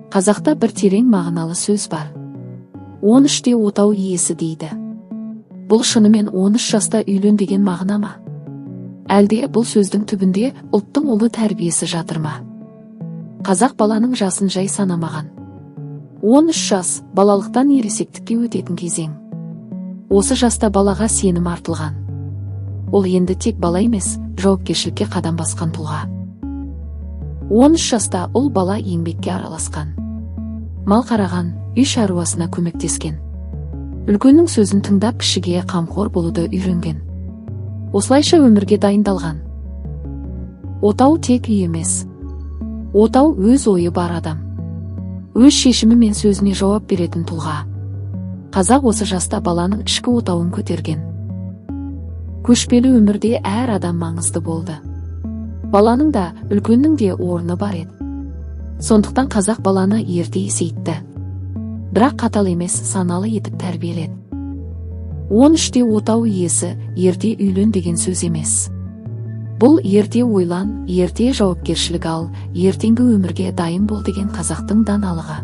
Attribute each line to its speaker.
Speaker 1: Қазақта бір терең мағыналы сөз бар. 13-те отау иесі дейді. Бұл шынымен 13 жаста үйлен деген мағына ма? Әлде бұл сөздің түбінде ұлттың ұлы тәрбиесі жатыр ма? Қазақ баланың жасын жай санамаған. 13 жас балалықтан ересектікке өтетін кезең. Осы жаста балаға сенім артылған. Ол енді тек бала емес, жауапкершілікке қадам басқан тұлға. 13 жаста ұл бала еңбекке араласқан. Мал қараған, үй шаруасына көмектескен. Үлкеннің сөзін тыңдап кішіге қамқор болуды үйренген. Осылайша өмірге дайындалған. Отау тек үй емес. Отау өз ойы бар адам. Өз шешімі мен сөзіне жауап беретін тұлға. Қазақ осы жаста баланың ішкі отауын көтерген. Көшпелі өмірде әр адам маңызды болды. Баланың да, үлкеннің де орны бар еді. Сондықтан қазақ баланы ерте есейтті. Бірақ қатал емес, саналы етіп тәрбиеледі. 13-те отау иесі ерте үйлен деген сөз емес. Бұл ерте ойлан, ерте жауапкершілік ал, ертеңгі өмірге дайын бол деген қазақтың даналығы.